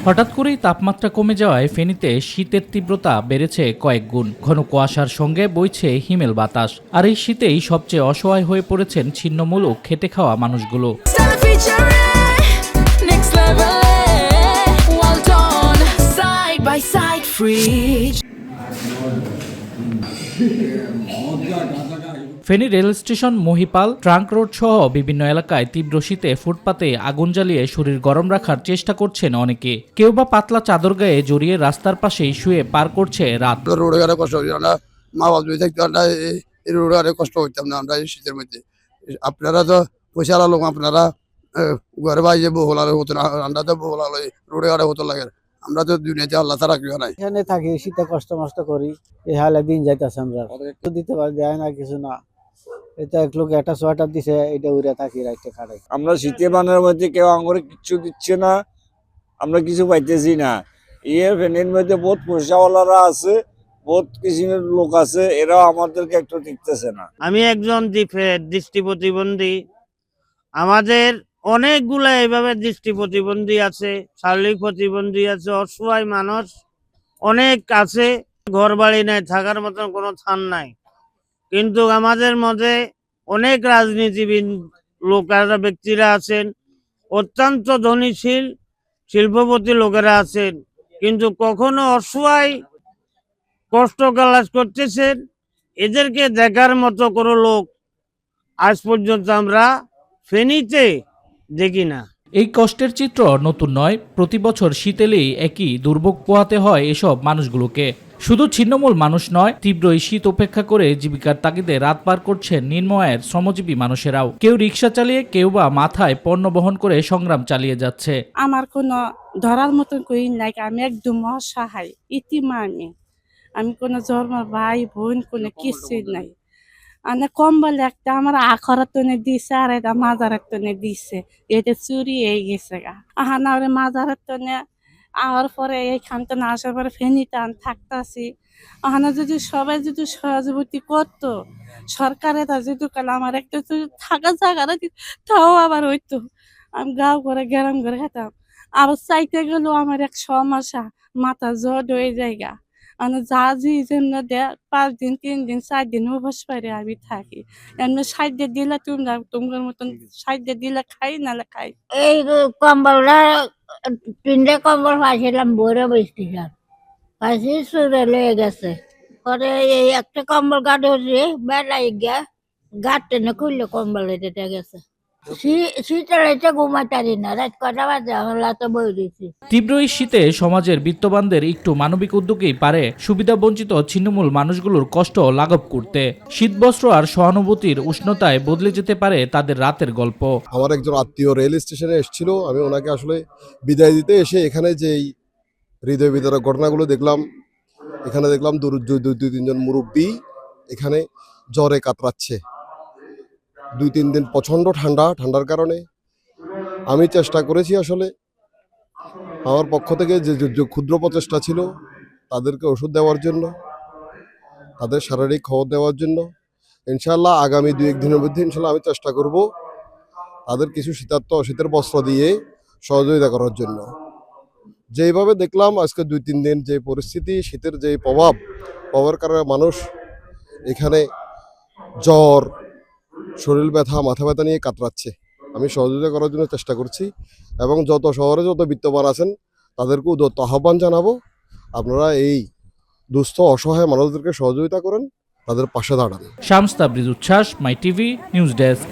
হঠাৎ করেই তাপমাত্রা কমে যাওয়ায় ফেনীতে শীতের তীব্রতা বেড়েছে কয়েক গুণ। ঘন কুয়াশার সঙ্গে বইছে হিমেল বাতাস। আর এই শীতেই সবচেয়ে অসহায় হয়ে পড়েছেন ছিন্নমূলক খেটে খাওয়া মানুষগুলো। Feni rail station, Mohipal, trunk road সহ বিভিন্ন এলাকায় তীব্র শীতে ফুটপাতে আগুন জ্বালিয়ে শরীর গরম রাখার চেষ্টা করছেন অনেকে। কেউ বা পাতলা চাদর গায়ে জড়িয়ে রাস্তার পাশেই শুয়ে পার করছে রাত। রোডে কষ্ট হইতাম না, মা বাবা যদি থাকতো না, এই রোডে কষ্ট হইতাম না আমরা এই শীতের মধ্যে। আপনারা তো পয়সা লোক, আপনারা ঘরে বাইরে বহুলালে হতো না, আমরা তো বহুলালে রোডে হতো লাগে। আমরা তো দুনিয়াতে আল্লাহ তারা কেউ নাই। এখানে থাকি, শীতে কষ্ট মষ্ট করি, এই হালে দিন যাইতেছে। আমরা দিতে পারি, দেয় না কিছু না। এটা এক লোক একটা সোয়েটার দিছে, এটা উড়ে থাকি রাইতে খাড়াই। আমরা শীতে বানের মধ্যে কেউ আঙুরে কিচ্ছু দিচ্ছে না, আমরা কিছু পাইতেছি না। এর ফ্যানের মধ্যে বহুত পয়সাওয়ালারা আছে, বহুত কিসিমের লোক আছে, এরাও আমাদেরকে একটু দেখতেছে না। আমি একজন দৃষ্টি প্রতিবন্ধী। আমাদের অনেকগুলা এইভাবে দৃষ্টি প্রতিবন্ধী আছে, শারীরিক প্রতিবন্ধী আছে, অসহায় মানুষ অনেক আছে। ঘর বাড়ি নাই, থাকার মতন কোনো স্থান নাই। কিন্তু আমাদের মধ্যে অনেক রাজনীতিবিদ লোকেরা, ব্যক্তিরা আছেন, অত্যন্ত ধনীশীল শিল্পপতি লোকেরা আছেন, কিন্তু কখনো অসহায় কষ্ট কালাস করতেছেন, এদেরকে দেখার মতো কোনো লোক আজ পর্যন্ত আমরা ফেনীতে দেখি না। এই কষ্টের চিত্র নতুন নয়। প্রতি বছর শীত এলেই একই দুর্ভোগ পোহাতে হয় এসব মানুষগুলোকে। শুধু ছিন্নমূল মানুষ নয়, তীব্র এই শীত উপেক্ষা করে জীবিকার তাগিদে রাত পার করছেন নিম্ন আয়ের শ্রমজীবী মানুষেরাও। কেউ রিক্সা চালিয়ে, কেউ বা মাথায় পণ্য বহন করে সংগ্রাম চালিয়ে যাচ্ছে। আমার কোনো ধরার মতন কই নাই, আমি একদম অসহায় ইতিমা। আমি কোনো জন্ম ভাই বোন কোনো কিছুই নাই। মানে কম্বল একটা আমার আখরার তনে দিছে, আর এটা মাজারের তনে দিছে, এটা চুরি হয়ে গেছে গা। না মাজারের তনে আওয়ার পরে এইখান তো আসার পরে ফেনীতে থাকতেছি। যদি সবাই যদি সহযোগিতা করতো, সরকারে তা যদি কালে আমার একটা থাকার জায়গা তাও আবার হইতো, আমি গাঁও করে গ্রাম করে খেতাম। আবার চাইতে গেলেও আমার এক সমস্যা, মাথা জট হয়ে জায়গা। যা যেন দে 5 দিন 3 দিন 4 দিন উপোস করে আমি থাকি। এমনি সাইডে দিলে তোমরা তোমার মতন সাইডে দিলে খাই, নালে খাই। এই কম্বলটা 3টে কম্বল পাইছিলাম বইরে বসছিলাম, পাইছি চুরে লয়ে গেছে। পরে এই একটা কম্বল গাড়ি হচ্ছে বেলাই গিয়া গাড় টেনে খুললে কম্বল এটা গেছে। শীতের এটা ঘুমাতারি না, রাত কটা বাজে আমরা তো বই দিচ্ছি। তীব্র এই শীতে সমাজের বিত্তবানদের একটু মানবিক উদ্যোগেই পারে সুবিধা বঞ্চিত ছিন্নমূল মানুষগুলোর কষ্ট লাঘব করতে। শীতবস্ত্র আর সহানুভূতির উষ্ণতায় বদলে যেতে পারে তাদের রাতের গল্প। আমার একজন আত্মীয় রেল স্টেশনে এসেছিল, আমি ওনাকে আসলে বিদায় দিতে এসে এখানে যেই হৃদয় বিদারক ঘটনাগুলো দেখলাম, এখানে দেখলাম 2-3 জন মুরব্বী এখানে জ্বরে কাতরাচ্ছে। 2-3 দিন প্রচণ্ড ঠান্ডার কারণে আমি চেষ্টা করেছি আসলে আমার পক্ষ থেকে যে ক্ষুদ্র প্রচেষ্টা ছিল তাদেরকে ওষুধ দেওয়ার জন্য, তাদের শারীরিক খবর দেওয়ার জন্য। ইনশাআল্লাহ আগামী 2-1 দিনের মধ্যে ইনশাআল্লাহ আমি চেষ্টা করব তাদের কিছু শীতের বস্ত্র দিয়ে সহযোগিতা করার জন্য। যেইভাবে দেখলাম আজকে 2-3 দিন যে পরিস্থিতি, শীতের যে প্রভাবের কারণে মানুষ এখানে জ্বর, শরীর ব্যথা, মাথা ব্যথা নিয়ে কাতরাচ্ছে। আমি সহযোগিতা করার জন্য চেষ্টা করছি এবং যত শহরে যত বিত্তবান আছেন তাদেরকেও আহ্বান জানাবো, আপনারা এই দুস্থ অসহায় মানুষদেরকে সহযোগিতা করেন, তাদের পাশে দাঁড়ান। শামস তাবরিজ উচ্ছ্বাস, মাই টিভি নিউজ ডেস্ক।